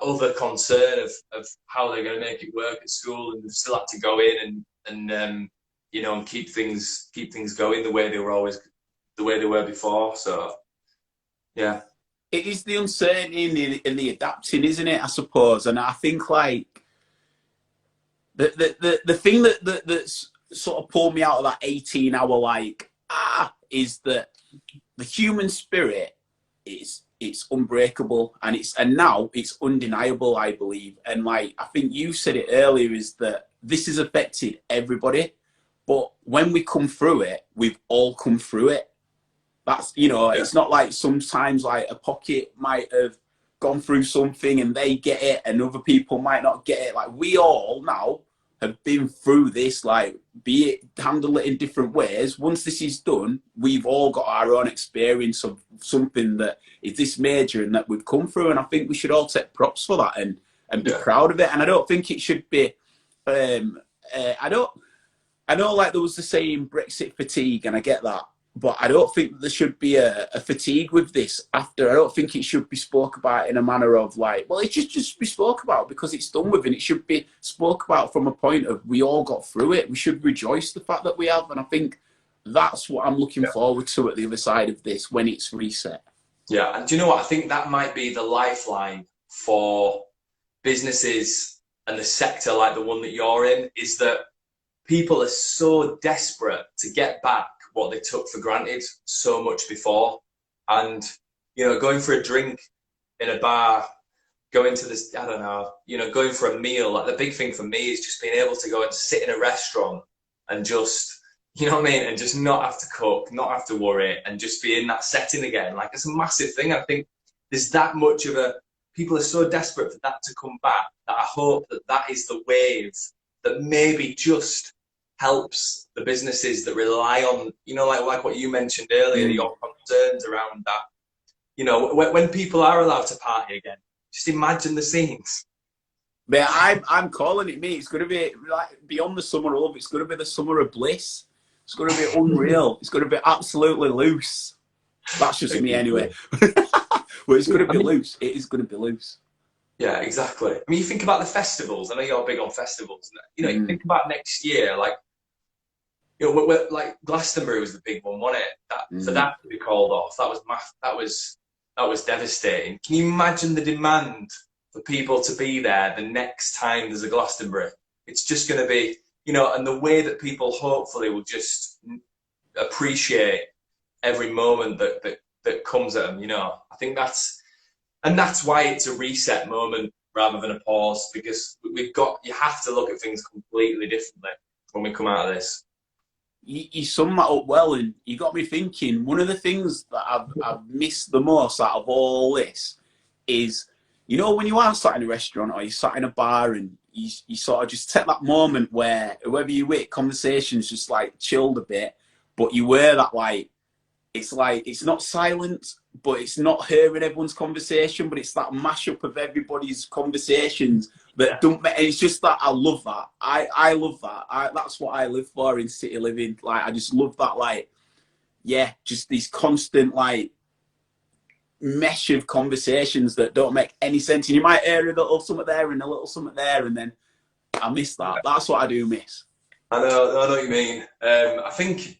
other concern of how they're going to make it work at school, and they've still had to go in and you know, and keep things going the way they were before. So yeah, it is the uncertainty and the adapting, isn't it? I suppose, and I think like the thing that's sort of pulled me out of that 18-hour is that the human spirit it's unbreakable, and now it's undeniable, I believe. And like, I think you said it earlier, is that this has affected everybody, but when we come through it, we've all come through it. That's, you know, it's not like sometimes like a pocket might have gone through something and they get it and other people might not get it. Like, we all now have been through this, like, be it handle it in different ways. Once this is done, we've all got our own experience of something that is this major and that we've come through. And I think we should all take props for that and be proud of it. And I don't think it should be, I know like there was the saying Brexit fatigue, and I get that. but I don't think there should be a fatigue with this after. I don't think it should be spoke about in a manner of like, well, it just be spoke about because it's done with, and it should be spoke about from a point of we all got through it. We should rejoice the fact that we have, and I think that's what I'm looking forward to at the other side of this when it's reset. Yeah, and do you know what? I think that might be the lifeline for businesses and the sector like the one that you're in, is that people are so desperate to get back what they took for granted so much before. And, you know, going for a drink in a bar, going to this, I don't know, you know, going for a meal, like the big thing for me is just being able to go and sit in a restaurant and just, you know what I mean, and just not have to cook, not have to worry, and just be in that setting again. Like, it's a massive thing. I think there's that much of a, people are so desperate for that to come back that I hope that that is the wave that maybe just helps the businesses that rely on, you know, like what you mentioned earlier, your concerns around that. You know, when people are allowed to party again, just imagine the scenes. But I'm calling it, mate. It's going to be like beyond the summer of love. It's going to be the summer of bliss. It's going to be unreal. It's going to be absolutely loose. That's just me anyway. Well, it's going to be loose. It is going to be loose. Yeah, exactly. I mean, you think about the festivals. I know you're big on festivals. You know, you think about next year, like, you know, like Glastonbury was the big one, wasn't it? That, for that to be called off, that was devastating. Can you imagine the demand for people to be there the next time there's a Glastonbury? It's just going to be, you know, and the way that people hopefully will just appreciate every moment that comes at them. You know, I think that's why it's a reset moment rather than a pause, because you have to look at things completely differently when we come out of this. You summed that up well, and you got me thinking. One of the things that I've missed the most out of all this is, you know, when you are sat in a restaurant or you sat in a bar and you sort of just take that moment where whoever you with, conversation's just like chilled a bit, but you wear that like it's not silent, but it's not hearing everyone's conversation, but it's that mashup of everybody's conversations that don't make. It's just that I love that. I love that. That's what I live for in city living. Like, I just love that. Like, yeah, just these constant like mesh of conversations that don't make any sense. And you might hear a little something there and a little something there, and then I miss that. That's what I do miss. I know what you mean. I think.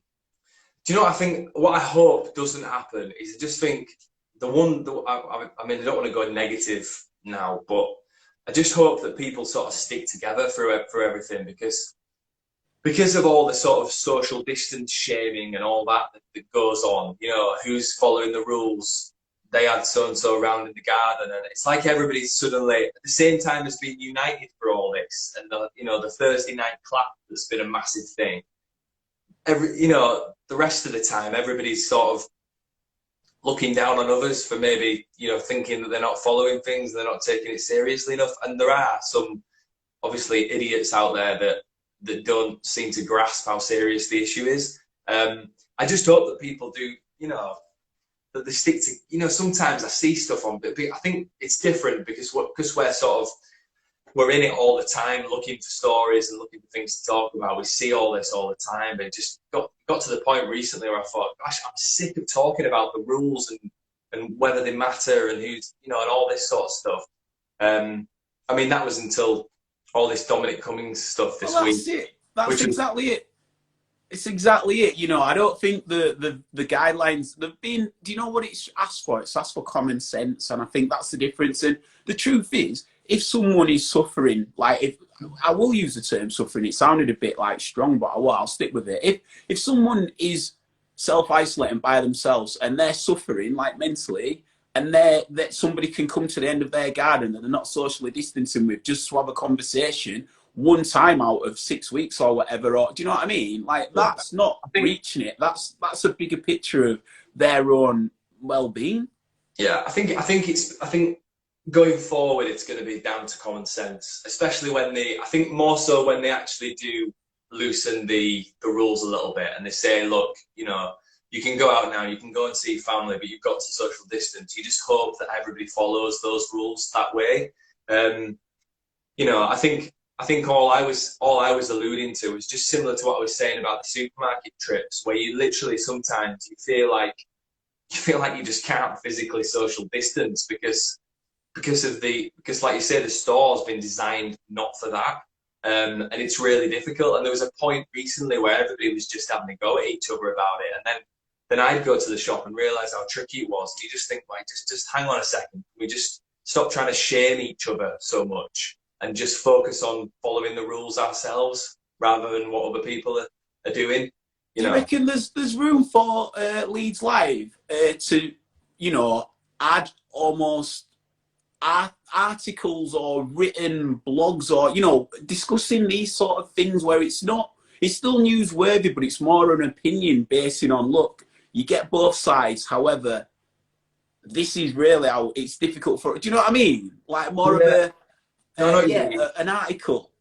Do you know what I think? What I hope doesn't happen is, I just think I mean, I don't want to go negative now, but I just hope that people sort of stick together through everything, because of all the sort of social distance shaming and all that goes on. You know, who's following the rules? They had so and so around in the garden, and it's like everybody's suddenly at the same time as being united for all this. And the Thursday night clap that's been a massive thing. The rest of the time, everybody's sort of looking down on others for maybe, thinking that they're not following things, they're not taking it seriously enough. And there are some, obviously, idiots out there that don't seem to grasp how serious the issue is. I just hope that people do, that they stick to, sometimes I see stuff on, but I think it's different because we're in it all the time, looking for stories and looking for things to talk about. We see all this all the time, but it just got to the point recently where I thought, gosh, I'm sick of talking about the rules and whether they matter and who's, and all this sort of stuff. I mean, that was until all this Dominic Cummings stuff this week. That's it. That's exactly it. It's exactly it. I don't think the guidelines, they've been, do you know what it's asked for? It's asked for common sense. And I think that's the difference. And the truth is, if someone is suffering, like I will use the term suffering, it sounded a bit like strong, but I'll stick with it. If someone is self-isolating by themselves and they're suffering like mentally, and that somebody can come to the end of their garden that they're not socially distancing with just to have a conversation one time out of 6 weeks or whatever, or do you know what I mean? Like, that's not reaching it. That's a bigger picture of their own well-being. Yeah, I think going forward, it's going to be down to common sense, especially I think more so when they actually do loosen the rules a little bit and they say, look, you can go out now, you can go and see family, but you've got to social distance. You just hope that everybody follows those rules that way. I think all I was alluding to was just similar to what I was saying about the supermarket trips, where you literally sometimes you feel like you just can't physically social distance because like you say, the store's been designed not for that. And it's really difficult. And there was a point recently where everybody was just having a go at each other about it. And then I'd go to the shop and realise how tricky it was. And you just think, like, just hang on a second. We just stop trying to shame each other so much and just focus on following the rules ourselves rather than what other people are doing. Do you reckon there's room for LeedsLive to, you know, add almost articles or written blogs or, you know, discussing these sort of things where it's still newsworthy, but it's more an opinion basing on, look, you get both sides. However, this is really how it's difficult for, do you know what I mean? Like more of an article.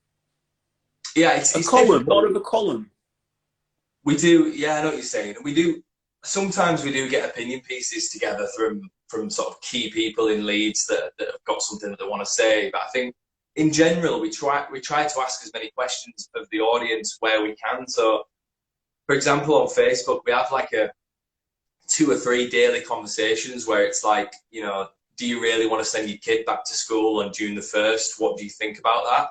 Yeah, it's a column, difficult. more of a column. We do, yeah, I know what you're saying. Sometimes we do get opinion pieces together from sort of key people in Leeds that have got something that they want to say. But I think in general, we try to ask as many questions of the audience where we can. So, for example, on Facebook, we have like 2 or 3 daily conversations where it's like, you know, do you really want to send your kid back to school on June the 1st? What do you think about that?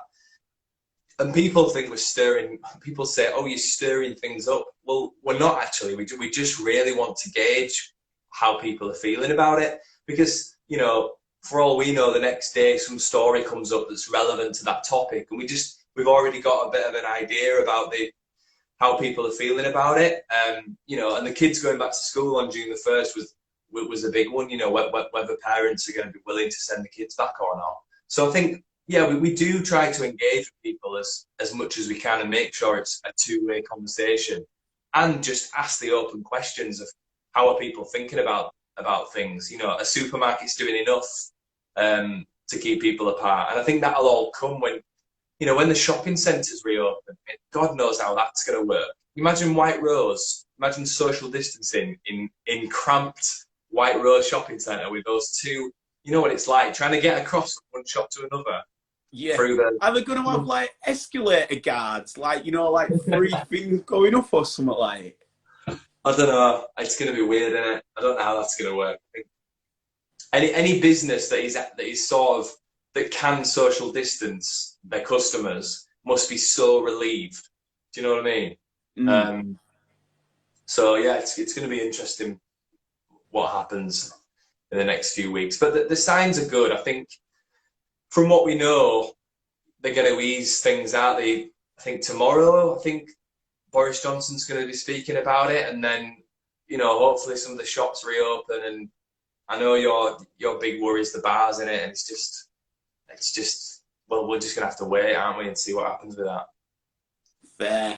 And people think we're stirring, people say, oh, you're stirring things up. Well, we're not actually. We just really want to gauge how people are feeling about it. Because, you know, for all we know, the next day some story comes up that's relevant to that topic. And we've already got a bit of an idea about how people are feeling about it. You know, and the kids going back to school on June the 1st was a big one, you know, whether parents are going to be willing to send the kids back or not. So I think, yeah, we do try to engage with people as much as we can and make sure it's a two-way conversation and just ask the open questions of how are people thinking about things. You know, a supermarket's doing enough to keep people apart. And I think that'll all come when, you know, when the shopping centres reopen. God knows how that's going to work. Imagine White Rose, imagine social distancing in cramped White Rose shopping centre with those two. You know what it's like, trying to get across from one shop to another. Yeah. Are they going to have like escalator guards, like, you know, like 3 things going up or something like? I don't know. It's going to be weird, isn't it? I don't know how that's going to work. I think any business that is sort of that can social distance their customers must be so relieved. Do you know what I mean? So yeah, it's going to be interesting what happens in the next few weeks. But the signs are good. I think from what we know, they're going to ease things out. I think tomorrow, I think Boris Johnson's going to be speaking about it, and then, you know, hopefully some of the shops reopen. And I know your big worry is the bars in it, and it's just well, we're just going to have to wait, aren't we, and see what happens with that.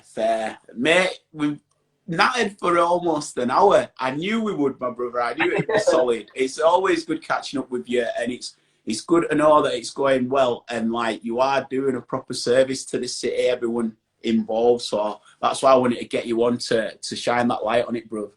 Fair, mate. We've natted for almost an hour. I knew we would, my brother. I knew it'd be solid. It's always good catching up with you, and it's good to know that it's going well and like you are doing a proper service to the city, everyone involved. So that's why I wanted to get you on to shine that light on it, bro.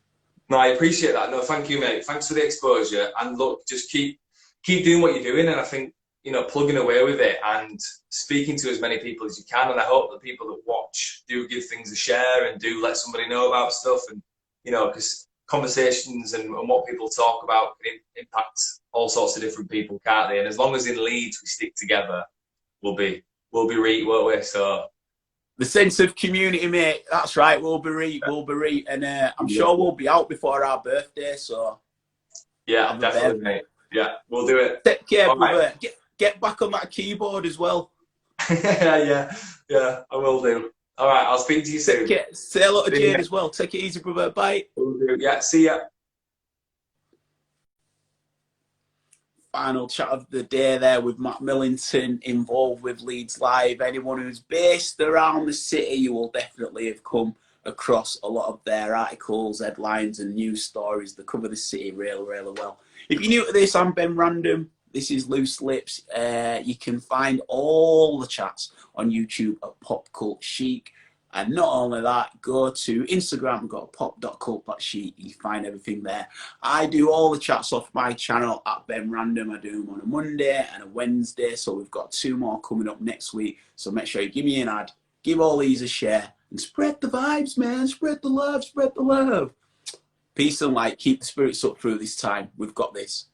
No, I appreciate that. No, thank you, mate. Thanks for the exposure. And look, just keep doing what you're doing. And I think, you know, plugging away with it and speaking to as many people as you can. And I hope that people that watch do give things a share and do let somebody know about stuff. And, you know, because conversations and what people talk about can impact all sorts of different people, can't they? And as long as in Leeds we stick together, we'll be right, won't we? So the sense of community, mate. That's right. We'll be right, and I'm sure we'll be out before our birthday. So yeah, definitely, mate. Yeah, we'll do it. Take care, brother. Right. Get back on that keyboard as well. yeah, I will do. All right, I'll speak to you soon. Say hello to Jane as well. Take it easy, brother. Bye. Will do. Yeah, see ya. Final chat of the day there with Matt Millington, involved with LeedsLive. Anyone who's based around the city, you will definitely have come across a lot of their articles, headlines and news stories that cover the city really, really well. If you're new to this, I'm Ben Random. This is Loose Lips. You can find all the chats on YouTube at Pop Cult Chic. And not only that, go to Instagram, go to pop.cult.sheet. You find everything there. I do all the chats off my channel at Ben Random. I do them on a Monday and a Wednesday. So we've got 2 more coming up next week. So make sure you give me an ad, give all these a share, and spread the vibes, man. Spread the love, spread the love. Peace and light. Keep the spirits up through this time. We've got this.